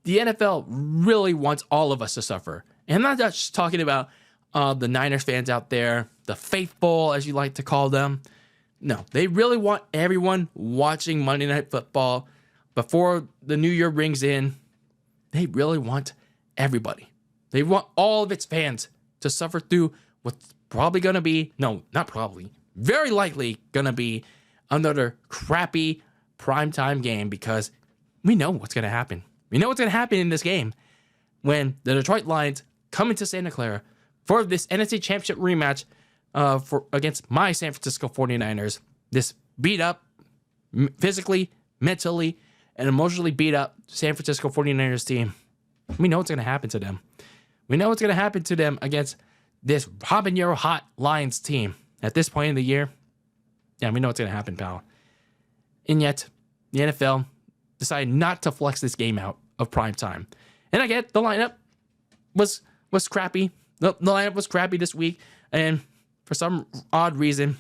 the NFL really wants all of us to suffer. And I'm not just talking about the Niners fans out there, the faithful, as you like to call them. No, they really want everyone watching Monday Night Football before the new year rings in. They really want everybody. They want all of its fans to suffer through what's probably going to be, no, not probably, very likely going to be another crappy primetime game, because we know what's going to happen. We know what's going to happen in this game when the Detroit Lions come into Santa Clara for this NFC Championship rematch against my San Francisco 49ers. This beat up, physically, mentally, and emotionally beat up San Francisco 49ers team. We know what's going to happen to them. We know what's going to happen to them against this habanero hot Lions team. At this point in the year, yeah, we know what's going to happen, pal. And yet, the NFL decided not to flex this game out of prime time. And I get the lineup was crappy. The lineup was crappy this week, and for some odd reason,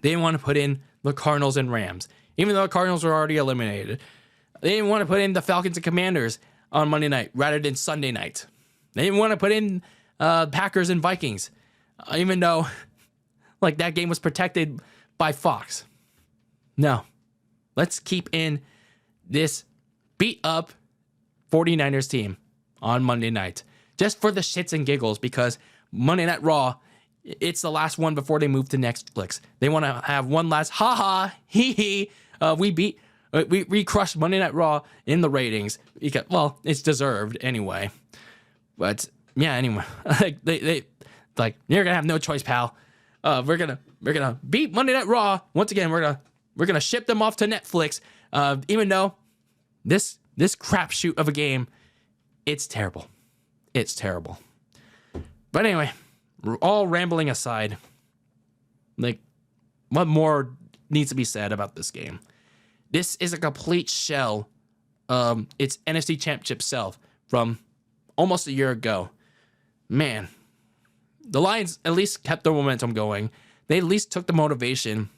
they didn't want to put in the Cardinals and Rams, even though the Cardinals were already eliminated. They didn't want to put in the Falcons and Commanders on Monday night rather than Sunday night. They didn't want to put in Packers and Vikings, even though like that game was protected by Fox. No, let's keep in this beat up 49ers team on Monday night, just for the shits and giggles, because Monday Night Raw, it's the last one before they move to Netflix. They want to have one last ha hee we crushed Monday Night Raw in the ratings because, well, it's deserved anyway. But yeah, anyway, they you're gonna have no choice, pal. We're gonna beat Monday Night Raw once again. We're gonna ship them off to Netflix. Even though this crapshoot of a game, it's terrible. It's terrible. But anyway, all rambling aside, like, what more needs to be said about this game? This is a complete shell of its NFC Championship self from almost a year ago. Man, the Lions at least kept their momentum going. They at least took the motivation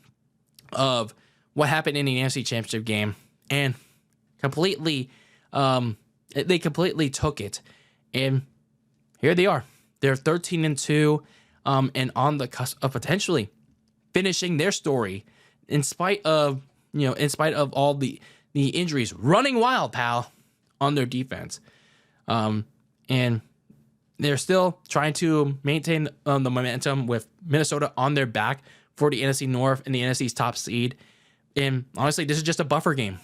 of what happened in the NFC Championship game and completely took it. And here they are. They're 13-2, and on the cusp of potentially finishing their story in spite of all the injuries running wild, pal, on their defense. And they're still trying to maintain the momentum with Minnesota on their back for the NFC North and the NFC's top seed. And honestly, this is just a buffer game.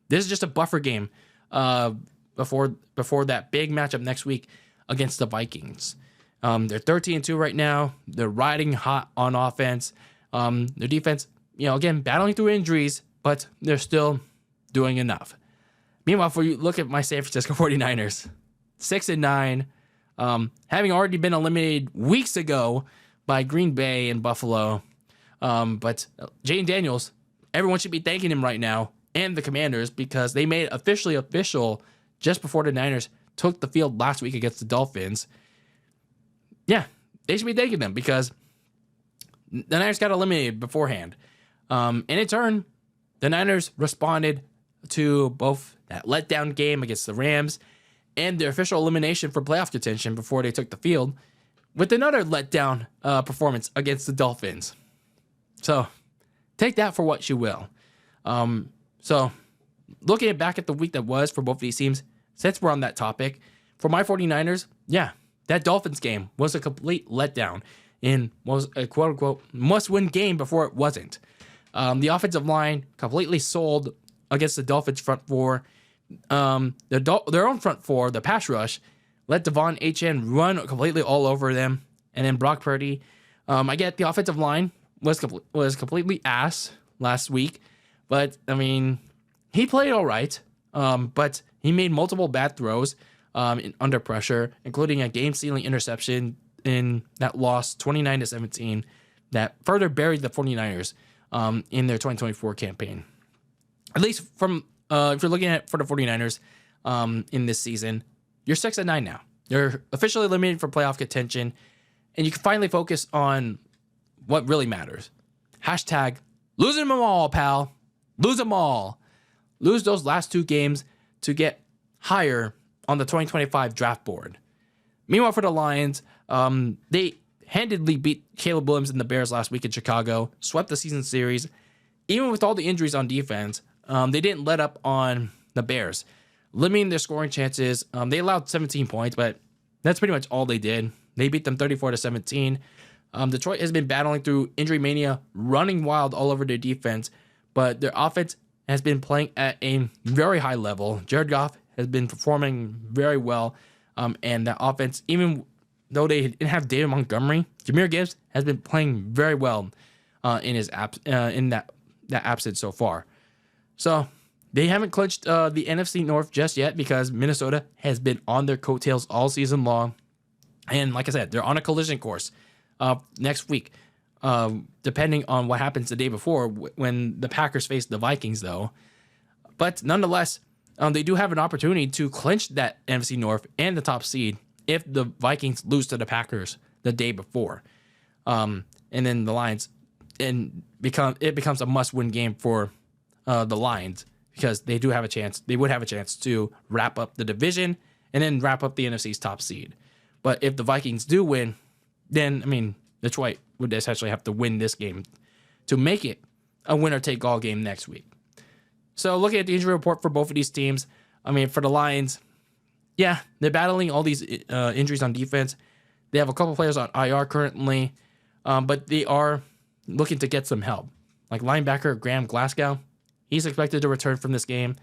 This is just a buffer game before that big matchup next week against the Vikings. They're 13-2 right now. They're riding hot on offense. Their defense, again, battling through injuries, but they're still doing enough. Meanwhile, if you look at my San Francisco 49ers, 6-9, having already been eliminated weeks ago by Green Bay and Buffalo. But Jane Daniels, everyone should be thanking him right now, and the Commanders, because they made it officially official just before the Niners took the field last week against the Dolphins. Yeah, they should be thanking them, because the Niners got eliminated beforehand. In turn, the Niners responded to both that letdown game against the Rams and their official elimination for playoff contention before they took the field with another letdown performance against the Dolphins. So take that for what you will. So looking back at the week that was for both of these teams, since we're on that topic, for my 49ers, yeah, that Dolphins game was a complete letdown and was a quote-unquote must-win game before it wasn't. The offensive line completely sold against the Dolphins front four. Their own front four, the pass rush, let Devon Achane run completely all over them. And then Brock Purdy, I get the offensive line was completely ass last week. But, I mean, he played all right. But he made multiple bad throws under pressure, including a game-sealing interception in that loss 29-17 that further buried the 49ers in their 2024 campaign. At least from if you're looking at for the 49ers in this season, you're 6-9 now. You're officially eliminated for playoff contention, and you can finally focus on what really matters. Hashtag losing them all, pal. Lose them all. Lose those last two games to get higher on the 2025 draft board. Meanwhile, for the Lions, they handedly beat Caleb Williams and the Bears last week in Chicago, swept the season series. Even with all the injuries on defense, they didn't let up on the Bears, limiting their scoring chances. They allowed 17 points, but that's pretty much all they did. They beat them 34-17. Detroit has been battling through injury mania, running wild all over their defense, but their offense has been playing at a very high level. Jared Goff has been performing very well, and that offense, even though they didn't have David Montgomery, Jahmyr Gibbs has been playing very well in that absence so far. So they haven't clinched the NFC North just yet because Minnesota has been on their coattails all season long. And like I said, they're on a collision course next week, depending on what happens the day before when the Packers face the Vikings, though. But nonetheless, they do have an opportunity to clinch that NFC North and the top seed if the Vikings lose to the Packers the day before. And then the Lions, it becomes a must-win game for the Lions because they do have a chance. They would have a chance to wrap up the division and then wrap up the NFC's top seed. But if the Vikings do win, then, I mean, Detroit would essentially have to win this game to make it a winner-take-all game next week. So looking at the injury report for both of these teams, I mean, for the Lions, yeah, they're battling all these injuries on defense. They have a couple players on IR currently, but they are looking to get some help. Like linebacker Graham Glasgow, he's expected to return from this game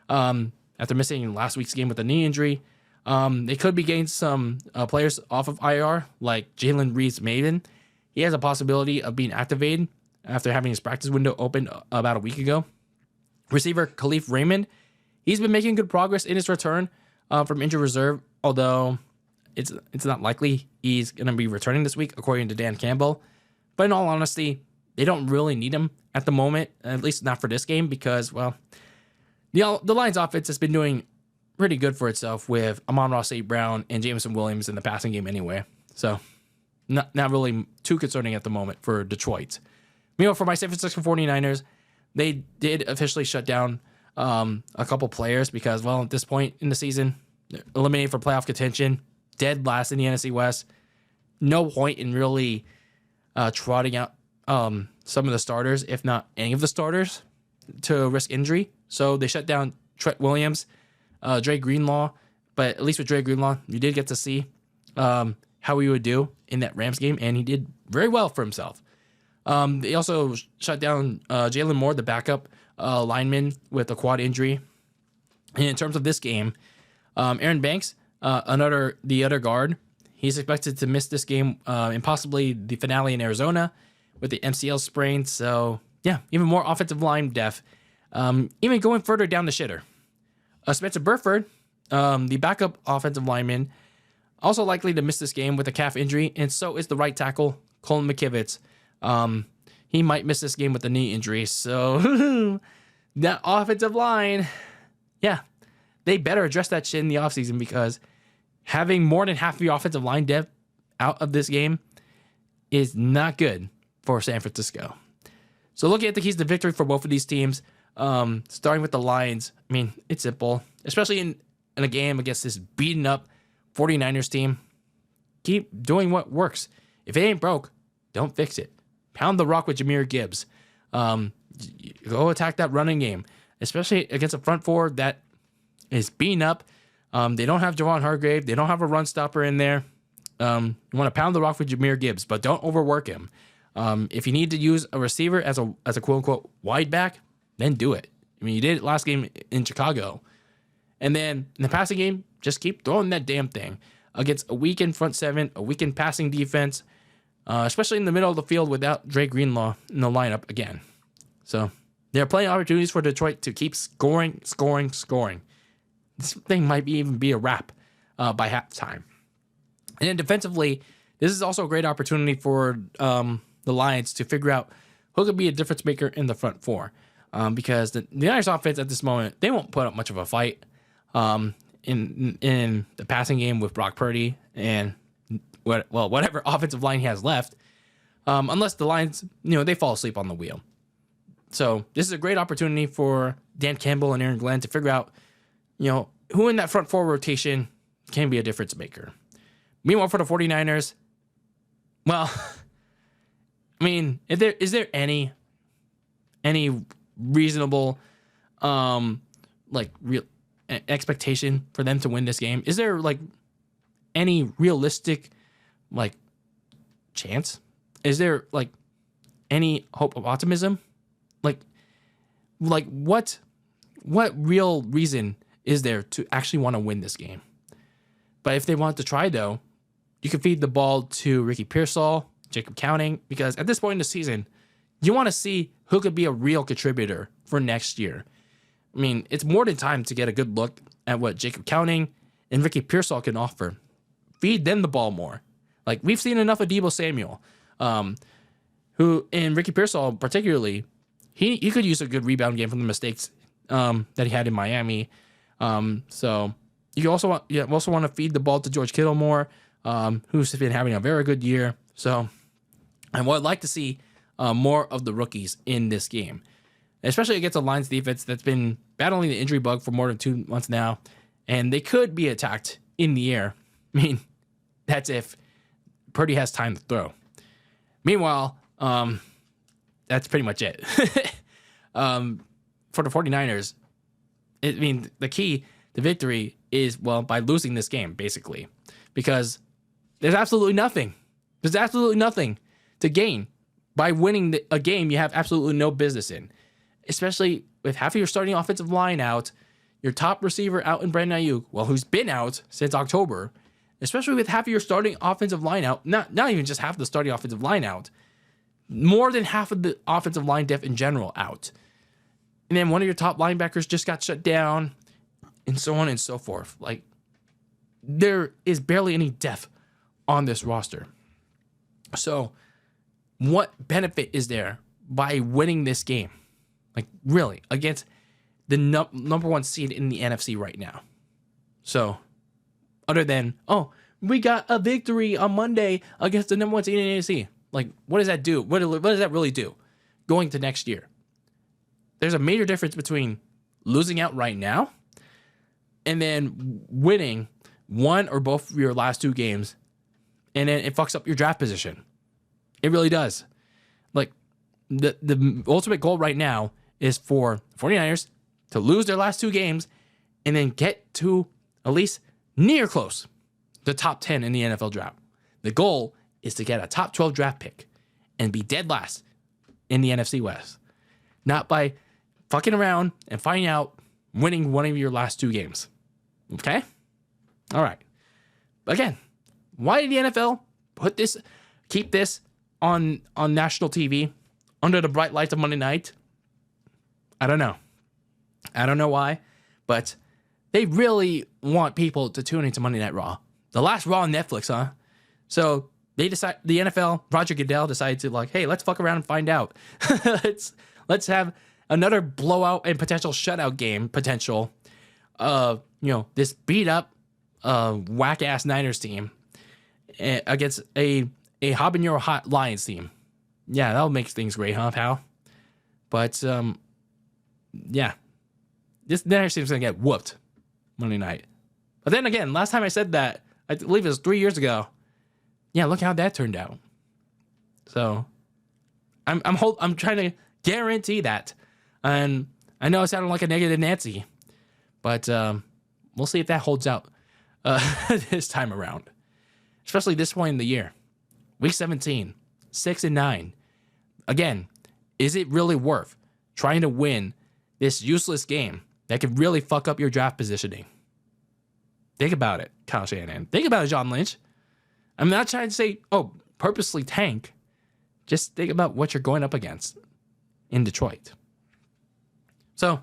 after missing last week's game with a knee injury. They could be getting some players off of IR, like Jalen Reeves-Maven. He has a possibility of being activated after having his practice window open about a week ago. Receiver Khalif Raymond, he's been making good progress in his return from injured reserve, although it's not likely he's going to be returning this week, according to Dan Campbell. But in all honesty, they don't really need him at the moment, at least not for this game, because, well, the Lions offense has been doing pretty good for itself with Amon-Ra St. Brown and Jameson Williams in the passing game anyway. So not really too concerning at the moment for Detroit. Meanwhile, for my San Francisco 49ers, they did officially shut down a couple players because, well, at this point in the season, they're eliminated for playoff contention, dead last in the NFC West. No point in really trotting out some of the starters, if not any of the starters, to risk injury. So they shut down Trent Williams, Dre Greenlaw, but at least with Dre Greenlaw, you did get to see how he would do in that Rams game, and he did very well for himself. They also shut down Jalen Moore, the backup lineman with a quad injury. And in terms of this game, Aaron Banks, the other guard, he's expected to miss this game and possibly the finale in Arizona with the MCL sprain. So, yeah, even more offensive line depth. Even going further down the shitter. Spencer Burford, the backup offensive lineman, also likely to miss this game with a calf injury, and so is the right tackle, Colin McKivitz. He might miss this game with a knee injury. So that offensive line, yeah, they better address that shit in the offseason because having more than half of your offensive line depth out of this game is not good for San Francisco. So looking at the keys to victory for both of these teams, starting with the Lions, I mean, it's simple, especially in a game against this beaten up 49ers team. Keep doing what works. If it ain't broke, don't fix it. Pound the rock with Jahmyr Gibbs. Go attack that running game, especially against a front four that is beaten up. They don't have Javon Hargrave. They don't have a run stopper in there. You want to pound the rock with Jahmyr Gibbs, but don't overwork him. If you need to use a receiver as a quote-unquote wide back, then do it. I mean, you did it last game in Chicago. And then in the passing game, just keep throwing that damn thing against a weakened front seven, a weakened passing defense, especially in the middle of the field without Dre Greenlaw in the lineup again. So there are plenty of opportunities for Detroit to keep scoring. This thing might even be a wrap by halftime. And then defensively, this is also a great opportunity for the Lions to figure out who could be a difference maker in the front four. Because the Niners offense at this moment, they won't put up much of a fight in the passing game with Brock Purdy and whatever offensive line he has left, unless the Lions, they fall asleep on the wheel. So this is a great opportunity for Dan Campbell and Aaron Glenn to figure out, who in that front four rotation can be a difference maker. Meanwhile, for the 49ers, well, I mean, is there any reasonable real expectation for them to win this game? Is there like any realistic like chance? Is there like any hope of optimism? Like what real reason is there to actually want to win this game? But if they want to try, though, you can feed the ball to Ricky Pearsall, Jacob Counting, because at this point in the season, you want to see who could be a real contributor for next year. I mean, it's more than time to get a good look at what Jacob Counting and Ricky Pearsall can offer. Feed them the ball more. Like, we've seen enough of Deebo Samuel, who, and Ricky Pearsall particularly, he could use a good rebound game from the mistakes that he had in Miami. So you also want to feed the ball to George Kittle more, who's been having a very good year. So I would like to see more of the rookies in this game, especially against the Lions defense that's been battling the injury bug for more than 2 months now, and they could be attacked in the air. I mean, that's if Purdy has time to throw. Meanwhile, that's pretty much it. For the 49ers, I mean, the key to victory is, well, by losing this game, basically, because there's absolutely nothing. There's absolutely nothing to gain by winning a game you have absolutely no business in, especially with half of your starting offensive line out, your top receiver out in Brandon Ayuk, well, who's been out since October, especially with half of your starting offensive line out, not even just half the starting offensive line out, more than half of the offensive line depth in general out. And then one of your top linebackers just got shut down, and so on and so forth. Like, there is barely any depth on this roster. So what benefit is there by winning this game? Like, really, against the number one seed in the NFC right now. So, other than, oh, we got a victory on Monday against the number one seed in the NFC. Like, what does that do? What does that really do going to next year? There's a major difference between losing out right now and then winning one or both of your last 2 games, and then it fucks up your draft position. It really does. Like, the ultimate goal right now is for 49ers to lose their last 2 games and then get to at least near close to top 10 in the NFL draft. The goal is to get a top 12 draft pick and be dead last in the NFC West. Not by fucking around and finding out winning one of your last 2 games. Okay? All right. Again, why did the NFL keep this on national TV under the bright lights of Monday night? I don't know. I don't know why, but they really want people to tune into Monday Night Raw. The last Raw on Netflix, huh? So the NFL, Roger Goodell decided to, like, hey, let's fuck around and find out. let's have another blowout and potential shutout game potential. This beat up whack ass Niners team against a habanero hot Lions team. Yeah, that'll make things great, huh, pal? But yeah, this Niners team's gonna get whooped Monday night. But then again, last time I said that, I believe it was 3 years ago. Yeah, look how that turned out. So I'm trying to guarantee that, and I know it sounded like a negative Nancy, but we'll see if that holds out this time around, especially this point in the year. Week 17, 6-9. Again, is it really worth trying to win this useless game that could really fuck up your draft positioning? Think about it, Kyle Shanahan. Think about it, John Lynch. I'm not trying to say, oh, purposely tank. Just think about what you're going up against in Detroit. So,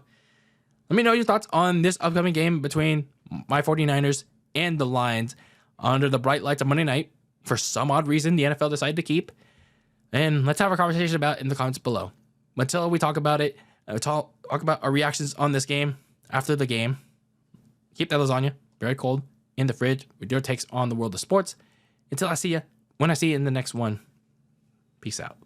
let me know your thoughts on this upcoming game between my 49ers and the Lions under the bright lights of Monday night. For some odd reason, the NFL decided to keep. And let's have a conversation about it in the comments below. Until we talk about it, talk about our reactions on this game after the game. Keep that lasagna very cold in the fridge with your takes on the world of sports. Until I see you, when I see you in the next one, peace out.